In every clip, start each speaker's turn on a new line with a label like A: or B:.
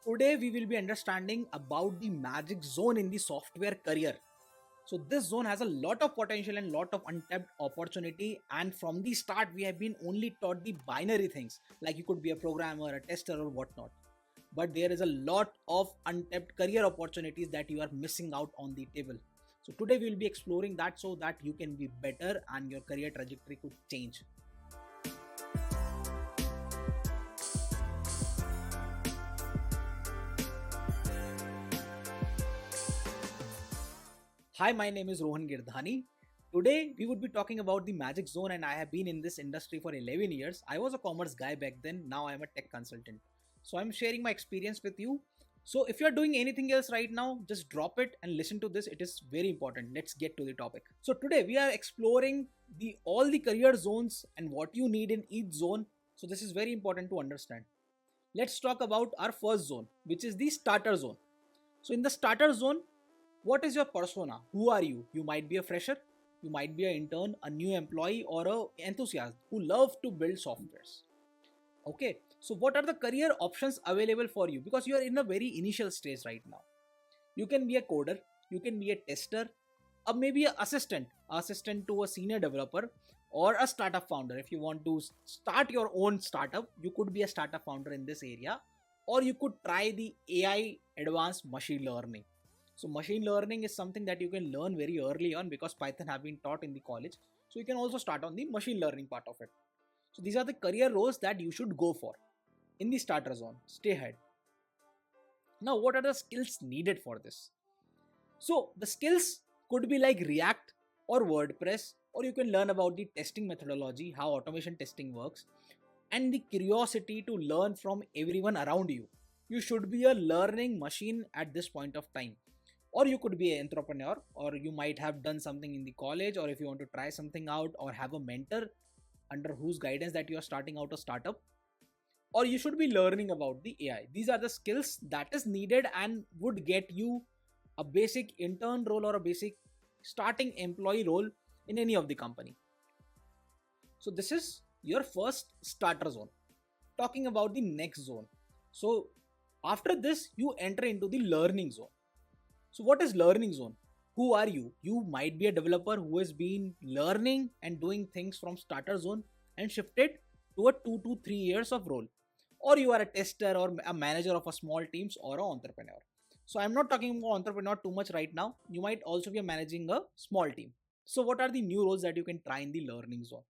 A: Today we will be understanding about the magic zone in the software career. So this zone has a lot of potential and lot of untapped opportunity, and from the start we have been only taught the binary things like you could be a programmer, a tester or whatnot. But there is a lot of untapped career opportunities that you are missing out on the table. So today we will be exploring that so that you can be better and your career trajectory could change. Hi, my name is Rohan Girdhani. Today, we would be talking about the magic zone, and I have been in this industry for 11 years. I was a commerce guy back then, now I am a tech consultant. So, I'm sharing my experience with you. So, if you're doing anything else right now, just drop it and listen to this. It is very important. Let's get to the topic. So, today we are exploring the all the career zones and what you need in each zone. So, this is very important to understand. Let's talk about our first zone, which is the starter zone. So, in the starter zone, what is your persona? Who are you? You might be a fresher, you might be an intern, a new employee, or a enthusiast who love to build softwares. Okay, so what are the career options available for you? Because you are in a very initial stage right now. You can be a coder, you can be a tester, or maybe an assistant to a senior developer, or a startup founder. If you want to start your own startup, you could be a startup founder in this area, or you could try the AI advanced machine learning. So machine learning is something that you can learn very early on because Python have been taught in the college. So you can also start on the machine learning part of it. So these are the career roles that you should go for in the starter zone. Stay ahead. Now, what are the skills needed for this? So the skills could be like React or WordPress, or you can learn about the testing methodology, how automation testing works, and the curiosity to learn from everyone around you. You should be a learning machine at this point of time. Or you could be an entrepreneur, or you might have done something in the college, or if you want to try something out, or have a mentor under whose guidance that you are starting out a startup, or you should be learning about the AI. These are the skills that is needed and would get you a basic intern role or a basic starting employee role in any of the company. So this is your first starter zone. Talking about the next zone. So after this, you enter into the learning zone. So what is learning zone? Who are you? You might be a developer who has been learning and doing things from starter zone and shifted to a 2 to 3 years of role. Or you are a tester or a manager of a small teams or an entrepreneur. So I'm not talking about entrepreneur too much right now. You might also be managing a small team. So what are the new roles that you can try in the learning zone?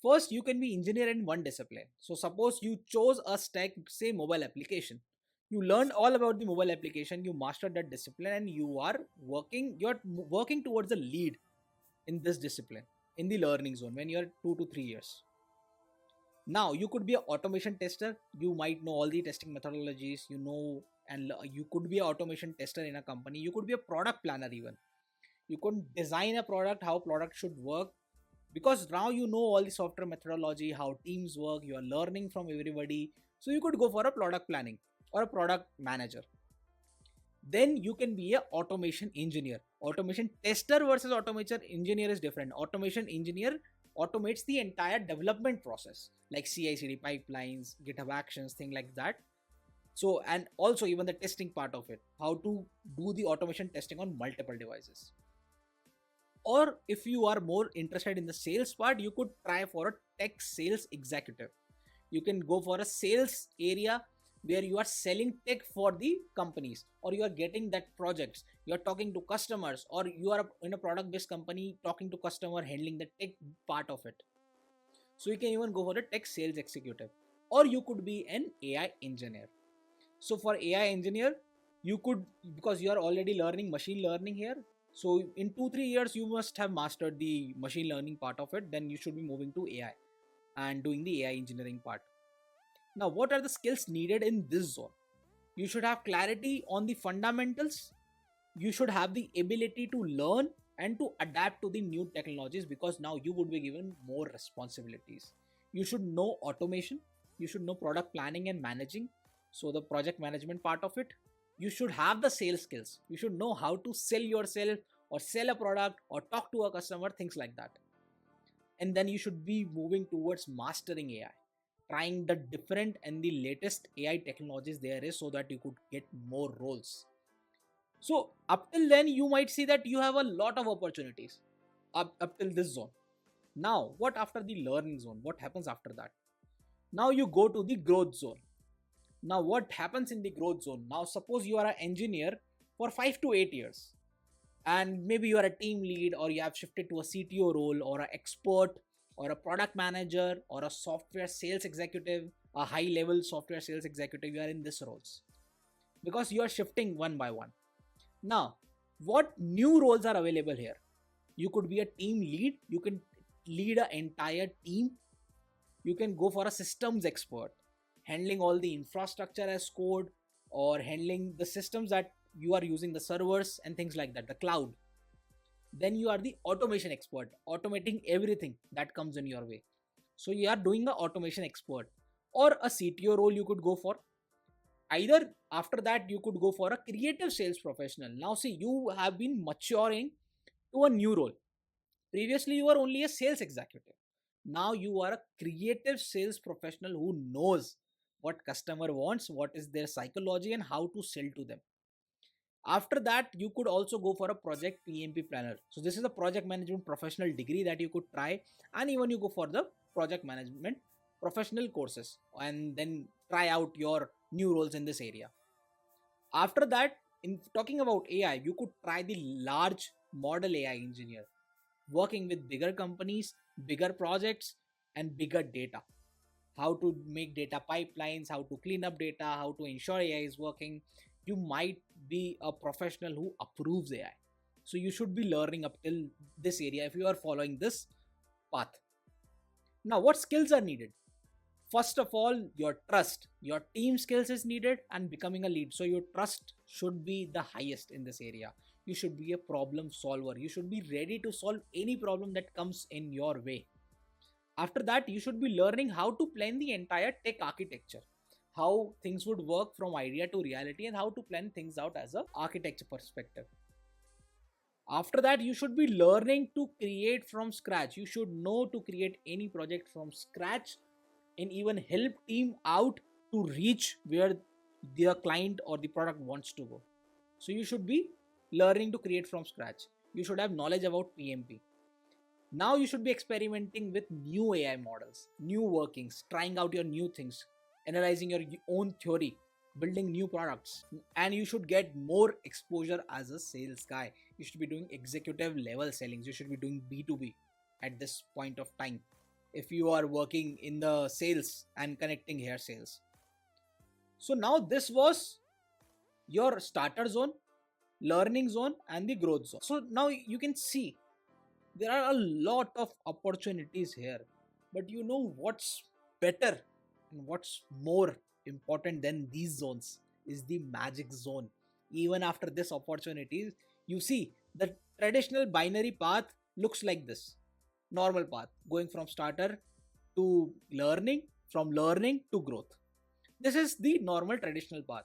A: First, you can be engineer in one discipline. So suppose you chose a stack, say mobile application. You learned all about the mobile application, you mastered that discipline, and you're working towards a lead in this discipline in the learning zone when you're 2 to 3 years. Now you could be an automation tester. You might know all the testing methodologies, and you could be an automation tester in a company. You could be a product planner even. You could design a product, how product should work, because now you know all the software methodology, how teams work, you are learning from everybody. So you could go for a product planning or a product manager. Then you can be a automation engineer. Automation tester versus automation engineer is different. Automation engineer automates the entire development process like CI/CD pipelines, GitHub Actions, thing like that. So, and also even the testing part of it, how to do the automation testing on multiple devices. Or if you are more interested in the sales part, you could try for a tech sales executive. You can go for a sales area where you are selling tech for the companies, or you are getting that projects, you are talking to customers, or you are in a product based company talking to customer, handling the tech part of it. So you can even go for a tech sales executive, or you could be an AI engineer. So for AI engineer, you could, because you are already learning machine learning here, so in 2 3 years you must have mastered the machine learning part of it. Then you should be moving to AI and doing the AI engineering part. Now, what are the skills needed in this zone? You should have clarity on the fundamentals. You should have the ability to learn and to adapt to the new technologies, because now you would be given more responsibilities. You should know automation. You should know product planning and managing. So, the project management part of it. You should have the sales skills. You should know how to sell yourself or sell a product or talk to a customer, things like that. And then you should be moving towards mastering AI. trying the different and the latest AI technologies there is so that you could get more roles. So up till then, you might see that you have a lot of opportunities up till this zone. Now, what after the learning zone? What happens after that? Now you go to the growth zone. Now, what happens in the growth zone? Now, suppose you are an engineer for 5 to 8 years, and maybe you are a team lead, or you have shifted to a CTO role, or an expert, or a product manager, or a software sales executive, a high level software sales executive. You are in these roles because you are shifting one by one. Now, what new roles are available here? You could be a team lead, you can lead an entire team, you can go for a systems expert, handling all the infrastructure as code, or handling the systems that you are using, the servers and things like that, the cloud. Then you are the automation expert, automating everything that comes in your way. So you are doing the automation expert, or a CTO role you could go for. Either after that you could go for a creative sales professional. Now see, you have been maturing to a new role. Previously you were only a sales executive. Now you are a creative sales professional who knows what customer wants, what is their psychology, and how to sell to them. After that, you could also go for a project PMP planner. So this is a project management professional degree that you could try, and even you go for the project management professional courses and then try out your new roles in this area. After that, in talking about AI, you could try the large model AI engineer, working with bigger companies, bigger projects, and bigger data. How to make data pipelines, how to clean up data, how to ensure AI is working. You might be a professional who approves AI. So you should be learning up till this area if you are following this path. Now, what skills are needed? First of all, your trust, your team skills is needed, and becoming a lead. So your trust should be the highest in this area. You should be a problem solver. You should be ready to solve any problem that comes in your way. After that, you should be learning how to plan the entire tech architecture, how things would work from idea to reality, and how to plan things out as a architecture perspective. After that, you should be learning to create from scratch. You should know to create any project from scratch and even help team out to reach where their client or the product wants to go. So you should be learning to create from scratch. You should have knowledge about PMP. Now you should be experimenting with new AI models, new workings, trying out your new things, analyzing your own theory, building new products. And you should get more exposure as a sales guy. You should be doing executive level sellings. You should be doing B2B at this point of time if you are working in the sales and connecting hair sales. So now this was your starter zone, learning zone, and the growth zone. So now you can see there are a lot of opportunities here, but you know what's better and what's more important than these zones is the magic zone. Even after this opportunities, you see the traditional binary path looks like this. Normal path going from starter to learning, from learning to growth. This is the normal traditional path.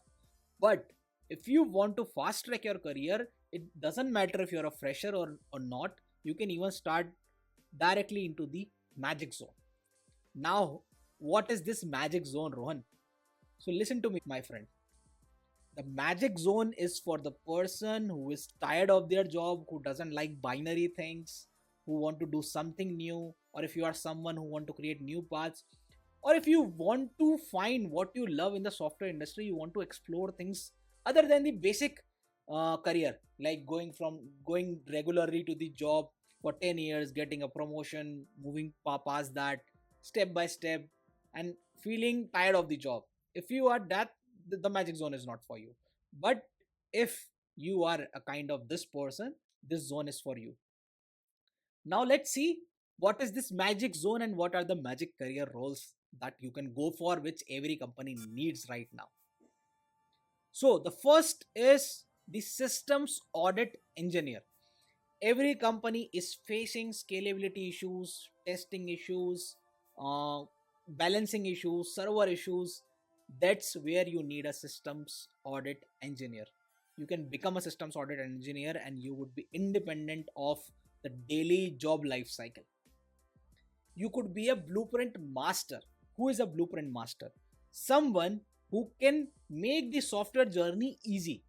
A: But if you want to fast track your career, it doesn't matter if you're a fresher or not. You can even start directly into the magic zone. Now, what is this magic zone, Rohan? So listen to me, my friend. The magic zone is for the person who is tired of their job, who doesn't like binary things, who want to do something new, or if you are someone who want to create new paths, or if you want to find what you love in the software industry, you want to explore things other than the basic career, like going regularly to the job for 10 years, getting a promotion, moving past that step by step, and feeling tired of the job. If you are that, the magic zone is not for you. But if you are a kind of this person, this zone is for you. Now let's see what is this magic zone and what are the magic career roles that you can go for, which every company needs right now. So the first is the systems audit engineer. Every company is facing scalability issues, testing issues, uh, balancing issues, server issues. That's where you need a systems audit engineer. You can become a systems audit engineer and you would be independent of the daily job life cycle. You could be a blueprint master Who is a blueprint master? Someone who can make the software journey easy.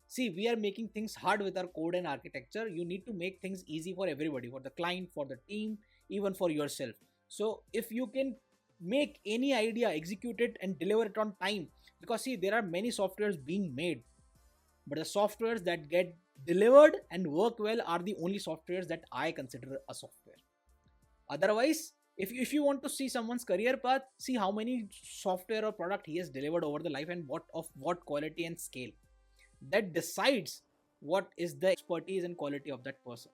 A: See, we are making things hard with our code and architecture. You need to make things easy for everybody, for the client, for the team, even for yourself. So if you can make any idea, execute it and deliver it on time, because see, there are many softwares being made, but the softwares that get delivered and work well are the only softwares that I consider a software. Otherwise, if you want to see someone's career path, see how many software or product he has delivered over the life and what quality and scale. That decides what is the expertise and quality of that person.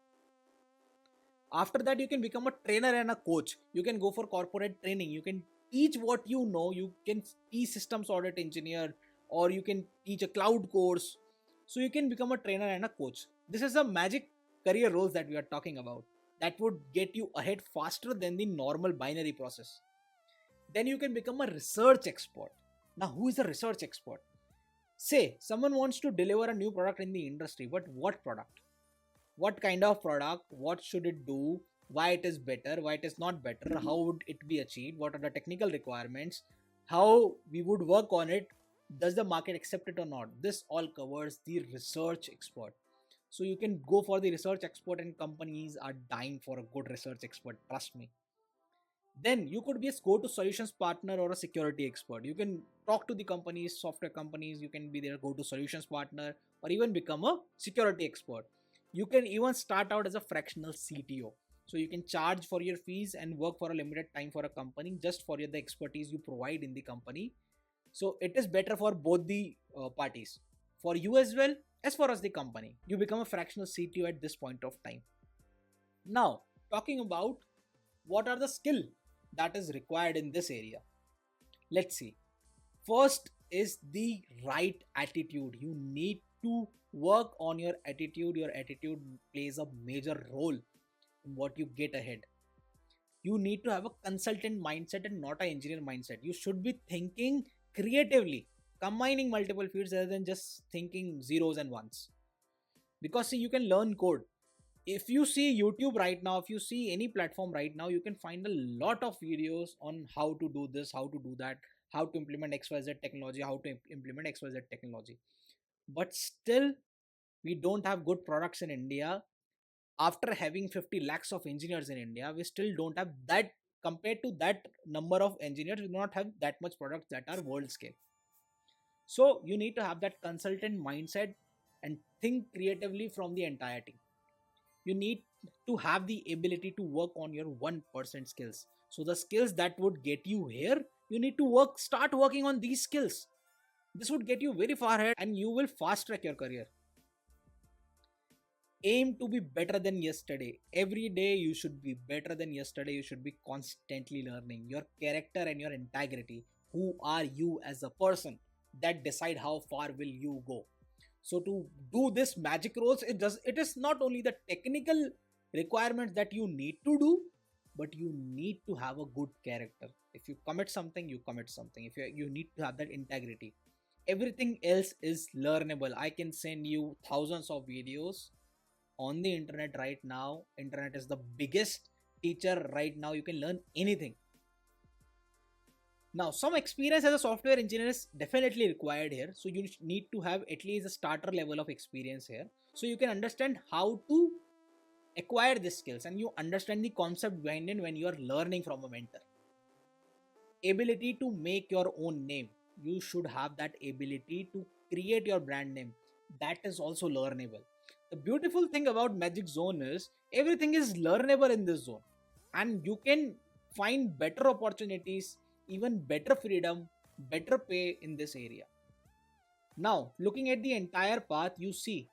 A: After that, you can become a trainer and a coach. You can go for corporate training. You can teach what you know. You can teach systems audit engineer, or you can teach a cloud course. So you can become a trainer and a coach. This is a magic career roles that we are talking about that would get you ahead faster than the normal binary process. Then you can become a research expert. Now, who is a research expert? Say someone wants to deliver a new product in the industry, but what product? What kind of product? What should it do? Why it is better? Why it is not better? How would it be achieved? What are the technical requirements? How we would work on it? Does the market accept it or not? This all covers the research expert. So you can go for the research expert, and companies are dying for a good research expert, trust me. Then you could be a go to solutions partner or a security expert. You can talk to the companies, software companies, you can be their go to solutions partner, or even become a security expert. You can even start out as a fractional CTO. So you can charge for your fees and work for a limited time for a company just for the expertise you provide in the company. So it is better for both the parties, for you as well as far as the company. You become a fractional CTO at this point of time. Now, talking about what are the skill that is required in this area. Let's see. First is the right attitude. You need to work on your attitude. Your attitude plays a major role in what you get ahead. You need to have a consultant mindset and not an engineer mindset. You should be thinking creatively, combining multiple fields rather than just thinking zeros and ones. Because see, you can learn code. If you see YouTube right now, if you see any platform right now, you can find a lot of videos on how to do this, how to do that, how to implement XYZ technology, how to implement XYZ technology. But still, we don't have good products in India. After having 50 lakhs of engineers in India, we still don't have that. Compared to that number of engineers, we do not have that much products that are world scale. So you need to have that consultant mindset and think creatively from the entirety. You need to have the ability to work on your 1% skills. So the skills that would get you here, you need to start working on these skills. This would get you very far ahead and you will fast track your career. Aim to be better than yesterday. Every day you should be better than yesterday. You should be constantly learning. Your character and your integrity. Who are you as a person? That decide how far will you go. So to do this magic roles, it is not only the technical requirements that you need to do, but you need to have a good character. If you commit something, you commit something. If you need to have that integrity. Everything else is learnable. I can send you thousands of videos on the internet right now. Internet is the biggest teacher right now. You can learn anything. Now, some experience as a software engineer is definitely required here. So you need to have at least a starter level of experience here. So you can understand how to acquire these skills and you understand the concept behind it when you are learning from a mentor. Ability to make your own name. You should have that ability to create your brand name. That is also learnable. The beautiful thing about Magic Zone is everything is learnable in this zone. And you can find better opportunities, even better freedom, better pay in this area. Now, looking at the entire path, you see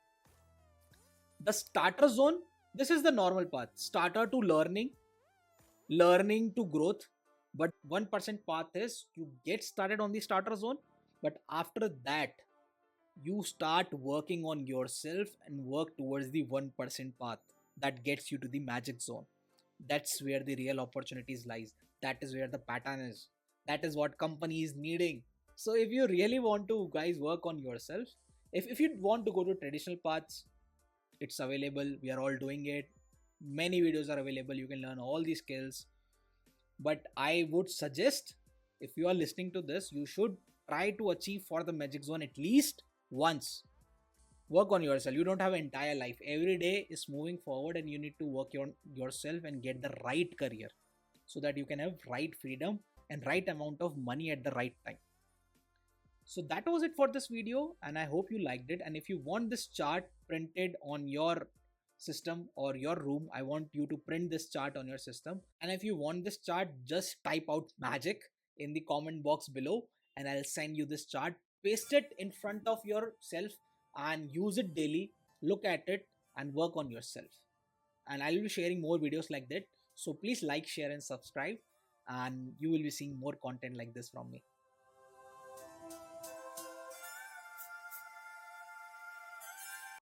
A: the starter zone. This is the normal path. Starter to learning, learning to growth. But 1% path is you get started on the starter zone. But after that, you start working on yourself and work towards the 1% path that gets you to the magic zone. That's where the real opportunities lies. That is where the pattern is. That is what company is needing. So if you really want to guys work on yourself, if you want to go to traditional paths, it's available. We are all doing it. Many videos are available. You can learn all these skills. But I would suggest if you are listening to this, you should try to achieve for the magic zone at least once. Work on yourself. You don't have an entire life. Every day is moving forward, and you need to work on yourself and get the right career so that you can have right freedom and right amount of money at the right time. So that was it for this video, and I hope you liked it. And if you want this chart printed on your system or your room, I want you to print this chart on your system. And if you want this chart, just type out magic in the comment box below and I'll send you this chart. Paste it in front of yourself and use it daily. Look at it and work on yourself. And I'll be sharing more videos like that. So please like, share, and subscribe, and you will be seeing more content like this from me.